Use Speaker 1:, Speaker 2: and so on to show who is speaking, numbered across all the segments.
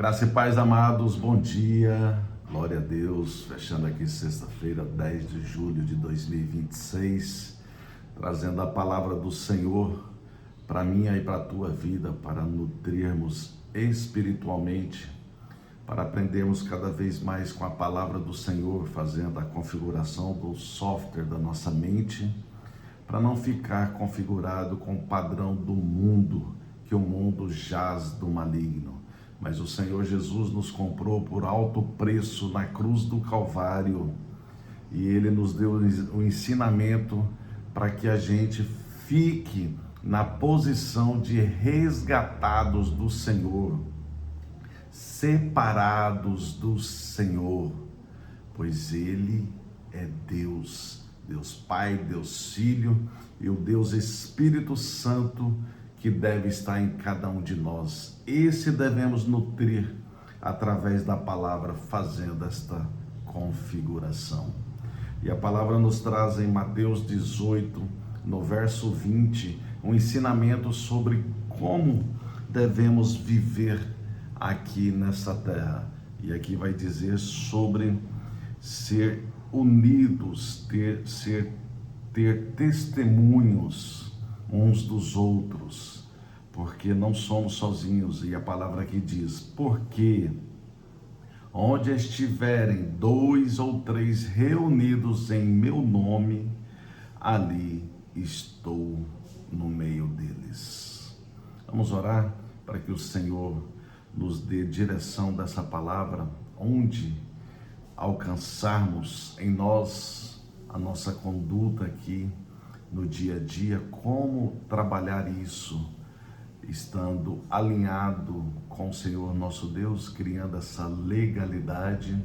Speaker 1: Graça e paz, amados, bom dia, glória a Deus. Fechando aqui sexta-feira, 10 de julho de 2026, trazendo a palavra do Senhor para minha e para a tua vida, para nutrirmos espiritualmente, para aprendermos cada vez mais com a palavra do Senhor, fazendo a configuração do software da nossa mente, para não ficar configurado com o padrão do mundo, que o mundo jaz do maligno. Mas o Senhor Jesus nos comprou por alto preço na cruz do Calvário, e Ele nos deu o ensinamento para que a gente fique na posição de resgatados do Senhor, separados do Senhor, pois Ele é Deus, Deus Pai, Deus Filho e o Deus Espírito Santo, que deve estar em cada um de nós. Esse devemos nutrir através da palavra, fazendo esta configuração. E a palavra nos traz em Mateus 18, no verso 20, um ensinamento sobre como devemos viver aqui nessa terra. E aqui vai dizer sobre ser unidos, ter testemunhos uns dos outros, porque não somos sozinhos. E a palavra aqui diz: porque onde estiverem 2 ou 3 reunidos em meu nome, ali estou no meio deles. Vamos orar para que o Senhor nos dê direção dessa palavra, onde alcançarmos em nós a nossa conduta aqui no dia a dia, como trabalhar isso, estando alinhado com o Senhor nosso Deus, criando essa legalidade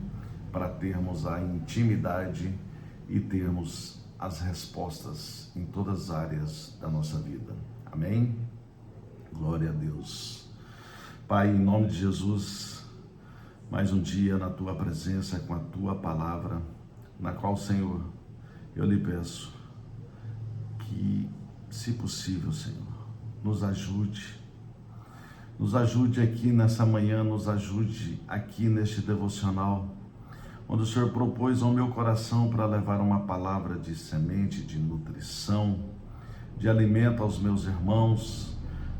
Speaker 1: para termos a intimidade e termos as respostas em todas as áreas da nossa vida. Amém? Glória a Deus. Pai, em nome de Jesus, mais um dia na Tua presença com a Tua palavra, na qual, Senhor, eu lhe peço que, se possível, Senhor, nos ajude aqui nessa manhã, nos ajude aqui neste devocional, onde o Senhor propôs ao meu coração para levar uma palavra de semente, de nutrição, de alimento aos meus irmãos,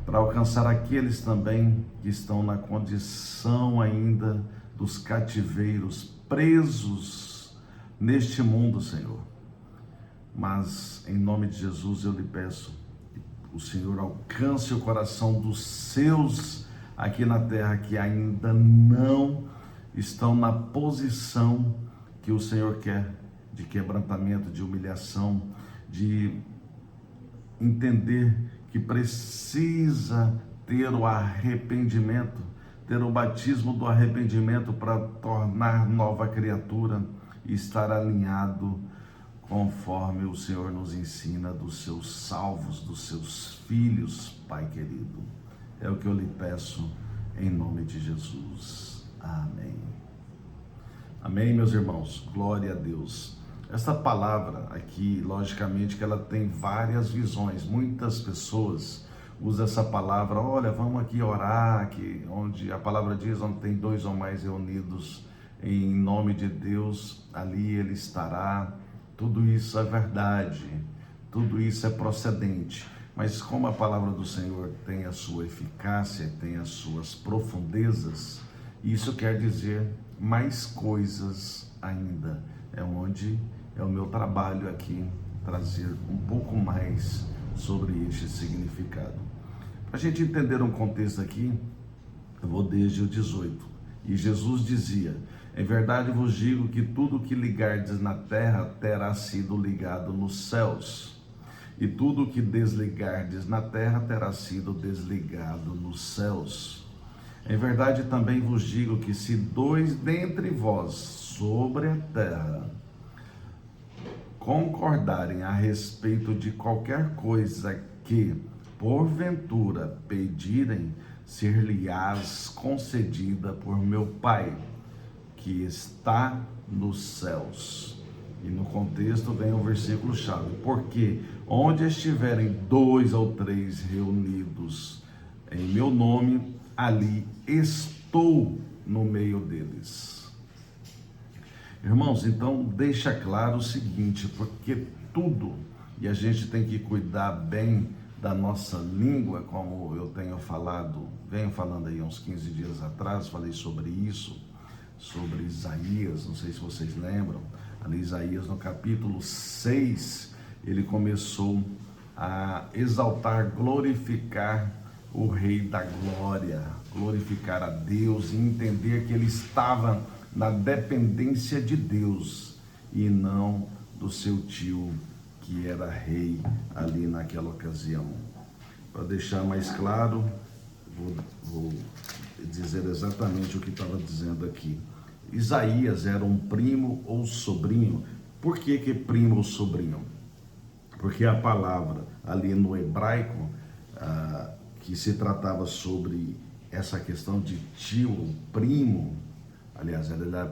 Speaker 1: para alcançar aqueles também que estão na condição ainda dos cativeiros, presos neste mundo, Senhor. Mas, em nome de Jesus, eu lhe peço que o Senhor alcance o coração dos seus aqui na terra, que ainda não estão na posição que o Senhor quer, de quebrantamento, de humilhação, de entender que precisa ter o arrependimento, ter o batismo do arrependimento para tornar nova criatura e estar alinhado conforme o Senhor nos ensina dos seus salvos, dos seus filhos, Pai querido. É o que eu lhe peço em nome de Jesus. Amém. Amém, meus irmãos. Glória a Deus. Esta palavra aqui, logicamente que ela tem várias visões. Muitas pessoas usam essa palavra: olha, vamos aqui orar, aqui, onde a palavra diz, onde tem 2 ou mais reunidos em nome de Deus, ali Ele estará. Tudo isso é verdade, tudo isso é procedente, mas como a palavra do Senhor tem a sua eficácia, tem as suas profundezas, isso quer dizer mais coisas ainda. É onde é o meu trabalho aqui, trazer um pouco mais sobre este significado. Para a gente entender um contexto aqui, eu vou desde o 18. E Jesus dizia: em verdade vos digo que tudo que ligardes na terra terá sido ligado nos céus, e tudo que desligardes na terra terá sido desligado nos céus. Em verdade também vos digo que se 2 dentre vós sobre a terra concordarem a respeito de qualquer coisa que porventura pedirem, ser-lhe-ás concedida por meu Pai, que está nos céus. E no contexto vem o versículo chave: porque onde estiverem 2 ou 3 reunidos em meu nome, ali estou estou no meio deles. Irmãos, então deixa claro o seguinte, porque tudo, e a gente tem que cuidar bem da nossa língua, como eu venho falando aí uns 15 dias atrás, falei sobre isso, sobre Isaías, não sei se vocês lembram, ali Isaías no capítulo 6, ele começou a exaltar, glorificar o Rei da Glória, glorificar a Deus e entender que ele estava na dependência de Deus e não do seu tio que era rei ali naquela ocasião. Para deixar mais claro, vou dizer exatamente o que estava dizendo aqui. Isaías era um primo ou sobrinho. Por que primo ou sobrinho? Porque a palavra ali no hebraico, que se tratava sobre essa questão de tio ou primo, aliás, ele era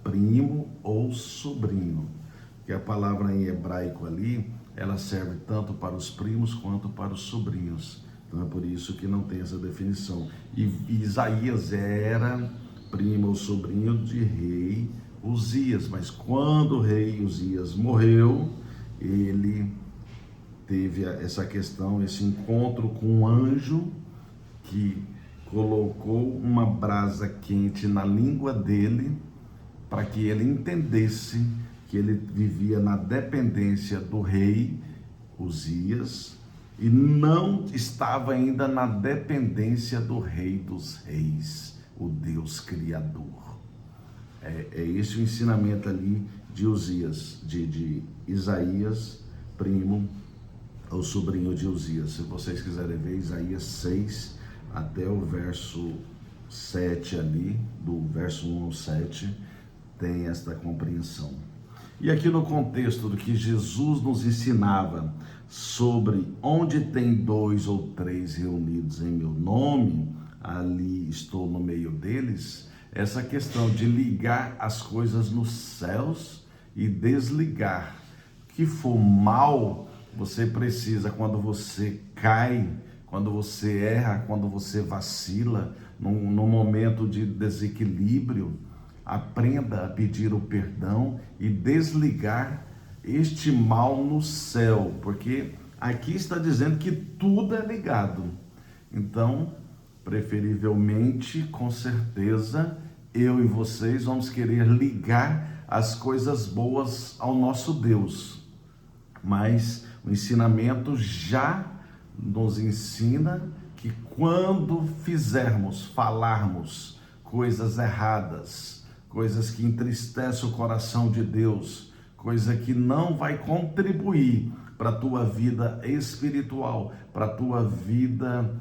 Speaker 1: primo ou sobrinho. Que a palavra em hebraico ali, ela serve tanto para os primos quanto para os sobrinhos. Então é por isso que não tem essa definição. E Isaías era primo ou sobrinho de rei Uzias, mas quando o rei Uzias morreu, ele teve essa questão, esse encontro com um anjo que colocou uma brasa quente na língua dele para que ele entendesse que ele vivia na dependência do rei Uzias e não estava ainda na dependência do Rei dos Reis, o Deus Criador. É esse o ensinamento ali de Uzias, de Isaías, primo ou sobrinho de Uzias. Se vocês quiserem ver, Isaías 6 até o verso 7 ali, do verso 1 ao 7, tem esta compreensão. E aqui no contexto do que Jesus nos ensinava sobre onde tem 2 ou 3 reunidos em meu nome, ali estou no meio deles, essa questão de ligar as coisas nos céus e desligar. O que for mal, você precisa, quando você cai, quando você erra, quando você vacila, num momento de desequilíbrio, aprenda a pedir o perdão e desligar este mal no céu, porque aqui está dizendo que tudo é ligado. Então, preferivelmente, com certeza, eu e vocês vamos querer ligar as coisas boas ao nosso Deus. Mas o ensinamento já nos ensina que quando falarmos coisas erradas, coisas que entristecem o coração de Deus, coisa que não vai contribuir para a tua vida espiritual, para a tua vida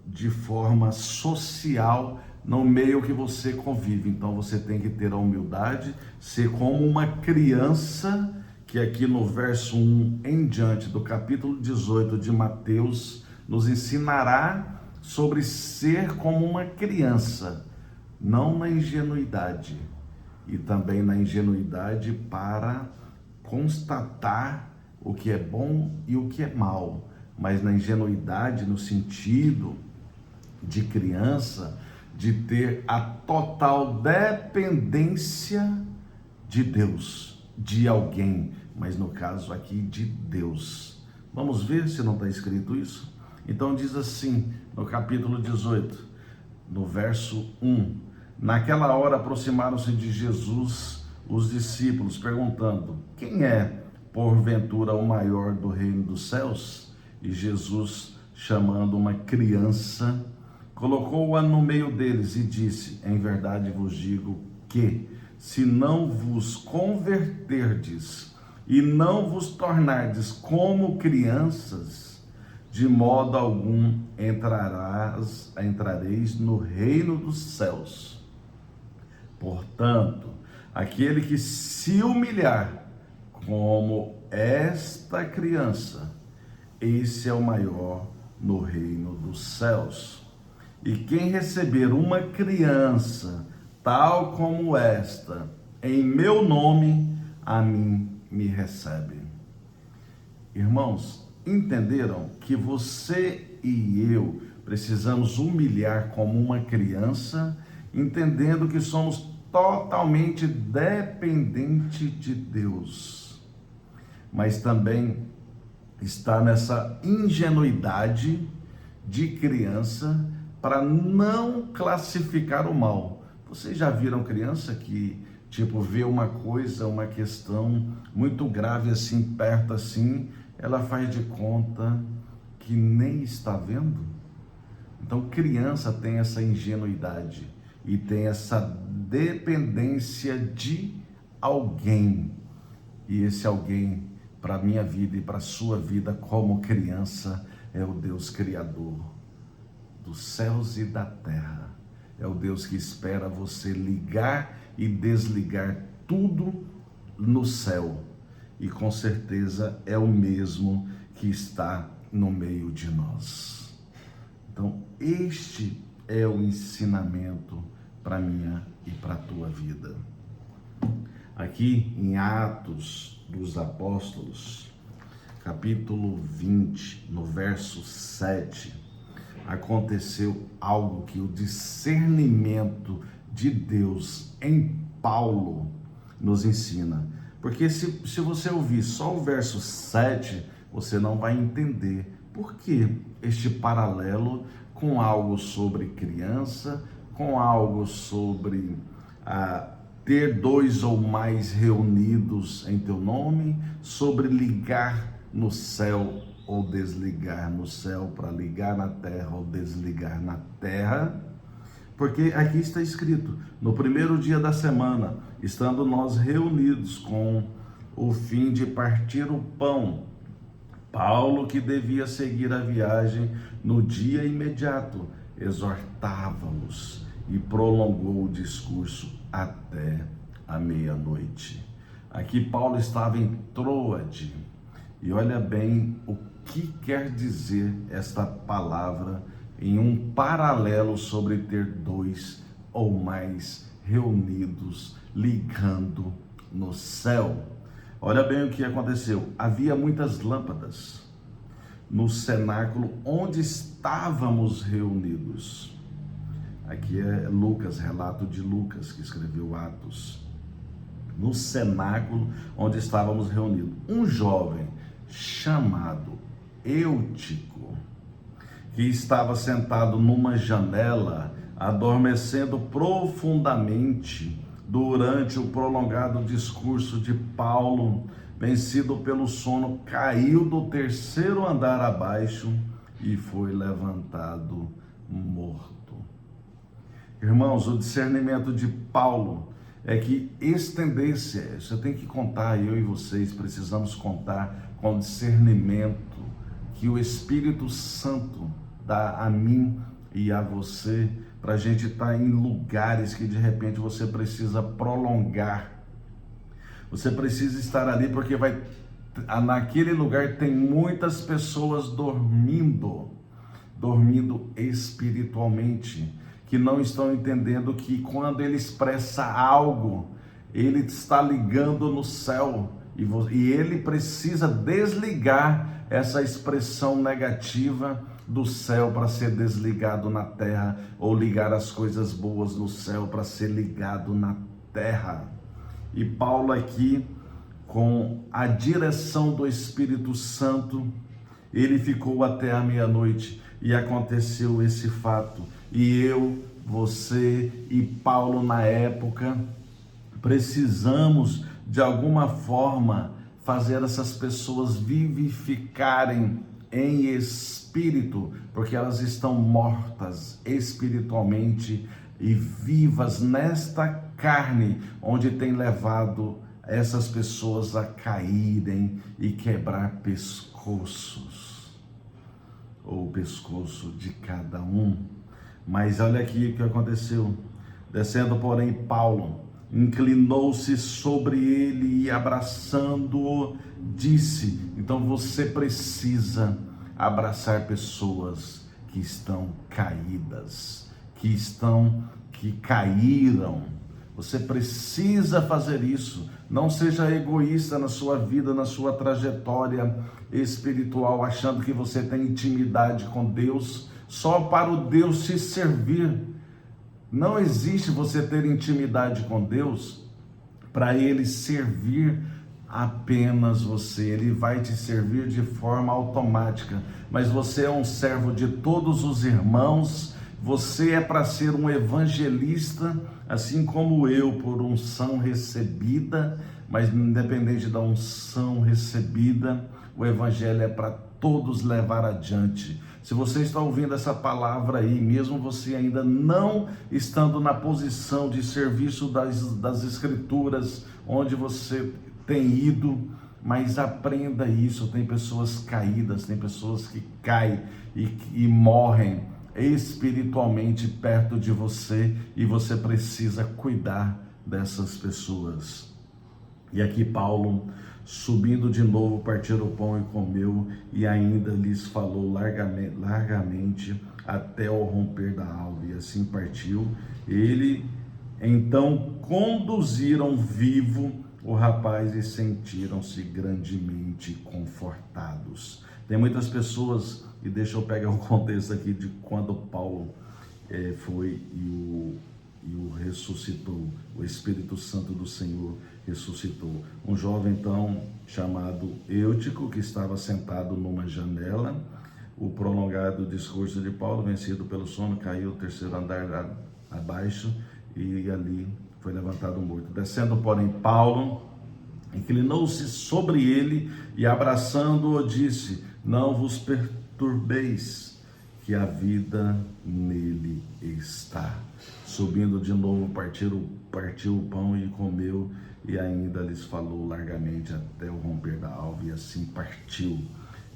Speaker 1: de forma social, no meio que você convive. Então você tem que ter a humildade, ser como uma criança, que aqui no verso 1 em diante do capítulo 18 de Mateus, nos ensinará sobre ser como uma criança, não na ingenuidade, e também na ingenuidade para constatar o que é bom e o que é mal, mas na ingenuidade no sentido de criança, de ter a total dependência de Deus, de alguém, mas no caso aqui de Deus. Vamos ver se não está escrito isso? Então diz assim, no capítulo 18, no verso 1, naquela hora aproximaram-se de Jesus os discípulos, perguntando, quem é, porventura, o maior do reino dos céus? E Jesus, chamando uma criança, colocou-a no meio deles e disse, em verdade vos digo que, se não vos converterdes e não vos tornardes como crianças, de modo algum entrareis no reino dos céus. Portanto, aquele que se humilhar como esta criança, esse é o maior no reino dos céus. E quem receber uma criança tal como esta, em meu nome, a mim me recebe. Irmãos, entenderam que você e eu precisamos humilhar como uma criança, entendendo que somos totalmente dependentes de Deus. Mas também está nessa ingenuidade de criança para não classificar o mal. Vocês já viram criança que, vê uma coisa, uma questão muito grave assim, perto assim, ela faz de conta que nem está vendo? Então, criança tem essa ingenuidade e tem essa dependência de alguém. E esse alguém, para a minha vida e para a sua vida como criança, é o Deus Criador dos céus e da terra. É o Deus que espera você ligar e desligar tudo no céu. E com certeza é o mesmo que está no meio de nós. Então, este é o ensinamento para minha e para a tua vida. Aqui em Atos dos Apóstolos, capítulo 20, no verso 7, aconteceu algo que o discernimento de Deus em Paulo nos ensina. Porque se você ouvir só o verso 7, você não vai entender por que este paralelo com algo sobre criança, com algo sobre ter dois ou mais reunidos em teu nome, sobre ligar no céu ou desligar no céu, para ligar na terra ou desligar na terra. Porque aqui está escrito, no primeiro dia da semana, estando nós reunidos com o fim de partir o pão, Paulo, que devia seguir a viagem no dia imediato, exortava-os e prolongou o discurso até a meia-noite. Aqui Paulo estava em Troade, e olha bem o que quer dizer esta palavra em um paralelo sobre ter dois ou mais reunidos ligando no céu. Olha bem o que aconteceu. Havia muitas lâmpadas no cenáculo onde estávamos reunidos. Aqui é Lucas, relato de Lucas, que escreveu Atos. No cenáculo onde estávamos reunidos, um jovem chamado Eutico, que estava sentado numa janela, adormecendo profundamente durante o prolongado discurso de Paulo, vencido pelo sono, caiu do terceiro andar abaixo e foi levantado morto. Irmãos, o discernimento de Paulo é que estendesse, você tem que contar, eu e vocês precisamos contar com discernimento que o Espírito Santo dá a mim e a você, para a gente estar em lugares que de repente você precisa prolongar. Você precisa estar ali porque naquele lugar tem muitas pessoas dormindo espiritualmente, que não estão entendendo que quando ele expressa algo, ele está ligando no céu, e ele precisa desligar essa expressão negativa do céu para ser desligado na terra, ou ligar as coisas boas no céu para ser ligado na terra. E Paulo aqui, com a direção do Espírito Santo, ele ficou até a meia-noite e aconteceu esse fato. E eu, você e Paulo na época precisamos de alguma forma fazer essas pessoas vivificarem em espírito, porque elas estão mortas espiritualmente e vivas nesta carne, onde tem levado essas pessoas a caírem e quebrar pescoços, ou o pescoço de cada um. Mas olha aqui o que aconteceu. Descendo, porém, Paulo inclinou-se sobre ele e, abraçando-o, disse: então você precisa abraçar pessoas que estão caídas, que caíram. Você precisa fazer isso. Não seja egoísta na sua vida, na sua trajetória espiritual, achando que você tem intimidade com Deus só para o Deus te servir. Não existe você ter intimidade com Deus para Ele servir apenas você. Ele vai te servir de forma automática, mas você é um servo de todos os irmãos. Você é para ser um evangelista, assim como eu, por unção recebida, mas independente da unção recebida, o evangelho é para todos levar adiante. Se você está ouvindo essa palavra aí, mesmo você ainda não estando na posição de serviço das escrituras, onde você tem ido, mas aprenda isso. Tem pessoas caídas, tem pessoas que caem e morrem espiritualmente perto de você, e você precisa cuidar dessas pessoas. E aqui Paulo, subindo de novo, partiu o pão e comeu, e ainda lhes falou largamente até o romper da alva, e assim partiu. Ele então conduziram vivo o rapaz e sentiram-se grandemente confortados. Tem muitas pessoas, e deixa eu pegar o contexto aqui de quando Paulo foi e o ressuscitou, o Espírito Santo do Senhor ressuscitou. Um jovem então chamado Eutico, que estava sentado numa janela. O prolongado discurso de Paulo, vencido pelo sono, caiu o terceiro andar abaixo, e ali foi levantado morto. Descendo, porém, Paulo inclinou-se sobre ele e, abraçando-o, disse: não vos perturbeis, que a vida nele está. Subindo de novo, partiu o pão e comeu, e ainda lhes falou largamente até o romper da alva, e assim partiu.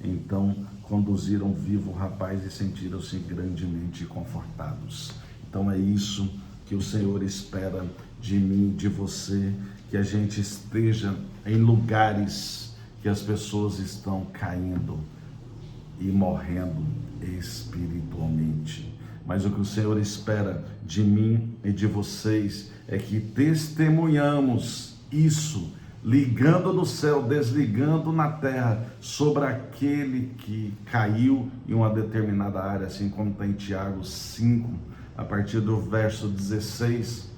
Speaker 1: Então conduziram vivo o rapaz e sentiram-se grandemente confortados. Então é isso que o Senhor espera de mim, de você, que a gente esteja em lugares que as pessoas estão caindo e morrendo espiritualmente. Mas o que o Senhor espera de mim e de vocês é que testemunhamos isso, ligando no céu, desligando na terra, sobre aquele que caiu em uma determinada área, assim como está em Tiago 5, a partir do verso 16,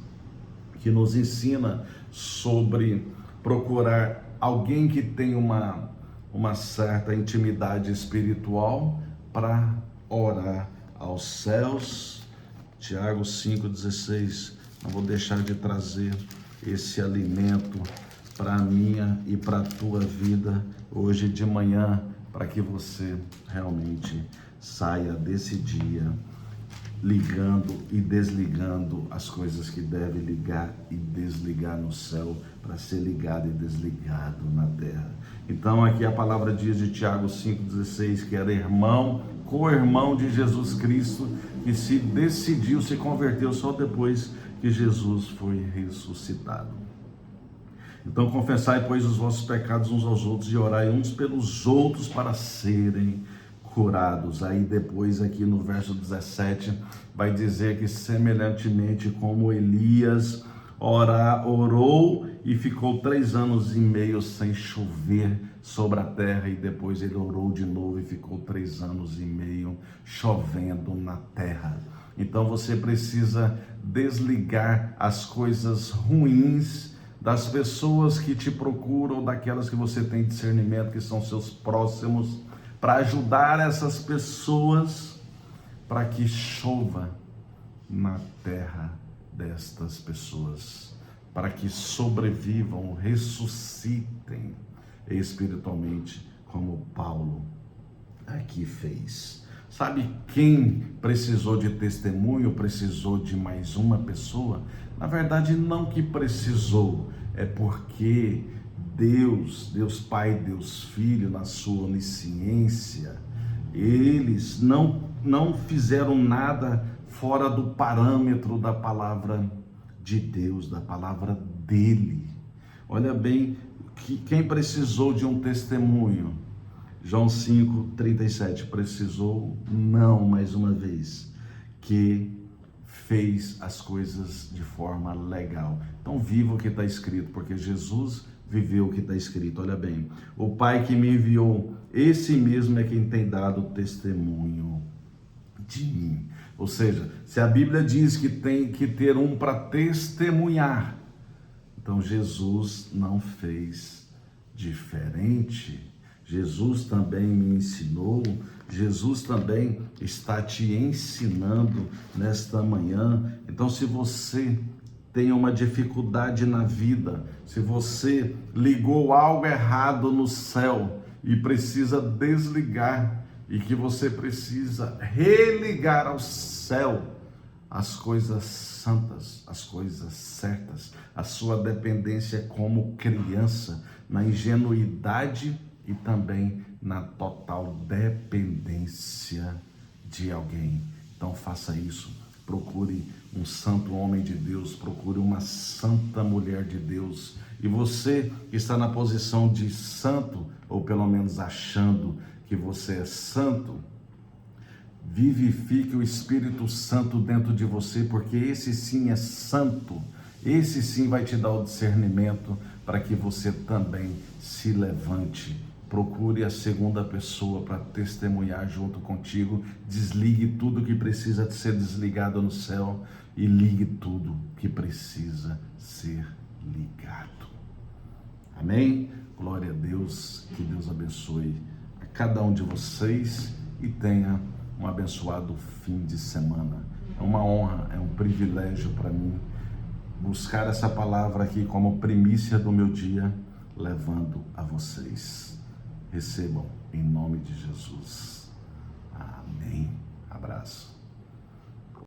Speaker 1: que nos ensina sobre procurar alguém que tem uma certa intimidade espiritual para orar aos céus. Tiago 5,16. Não vou deixar de trazer esse alimento para a minha e para a tua vida hoje de manhã, para que você realmente saia desse dia ligando e desligando as coisas que deve ligar e desligar no céu, para ser ligado e desligado na terra. Então aqui a palavra diz de Tiago 5,16, que era irmão, co-irmão de Jesus Cristo, que se decidiu, se converteu só depois que Jesus foi ressuscitado. Então confessai, pois, os vossos pecados uns aos outros e orai uns pelos outros para serem curados. Aí depois aqui no verso 17 vai dizer que semelhantemente como Elias orou e ficou 3 anos e meio sem chover sobre a terra, e depois ele orou de novo e ficou 3 anos e meio chovendo na terra. Então você precisa desligar as coisas ruins das pessoas que te procuram, daquelas que você tem discernimento, que são seus próximos, para ajudar essas pessoas, para que chova na terra destas pessoas, para que sobrevivam, ressuscitem espiritualmente, como Paulo aqui fez. Sabe quem precisou de testemunho, precisou de mais uma pessoa? Na verdade, não que precisou, é porque Deus Pai, Deus Filho, na sua onisciência, eles não fizeram nada fora do parâmetro da palavra de Deus, da palavra dele. Olha bem, quem precisou de um testemunho? João 5,37, precisou, não, mais uma vez, que fez as coisas de forma legal. Então viva o que está escrito, porque Jesus viveu o que está escrito. Olha bem, o Pai que me enviou, esse mesmo é quem tem dado testemunho de mim. Ou seja, se a Bíblia diz que tem que ter um para testemunhar, então Jesus não fez diferente. Jesus também me ensinou, Jesus também está te ensinando nesta manhã. Então, se você tem uma dificuldade na vida, se você ligou algo errado no céu e precisa desligar, e que você precisa religar ao céu as coisas santas, as coisas certas, a sua dependência como criança, na ingenuidade e também na total dependência de alguém. Então faça isso, procure um santo homem de Deus, procure uma santa mulher de Deus. E você que está na posição de santo, ou pelo menos achando que você é santo, vivifique o Espírito Santo dentro de você, porque esse sim é santo, esse sim vai te dar o discernimento para que você também se levante. Procure a segunda pessoa para testemunhar junto contigo, desligue tudo que precisa ser desligado no céu e ligue tudo que precisa ser ligado. Amém? Glória a Deus, que Deus abençoe a cada um de vocês e tenha um abençoado fim de semana. É uma honra, é um privilégio para mim buscar essa palavra aqui como primícia do meu dia, levando a vocês. Recebam em nome de Jesus. Amém. Abraço.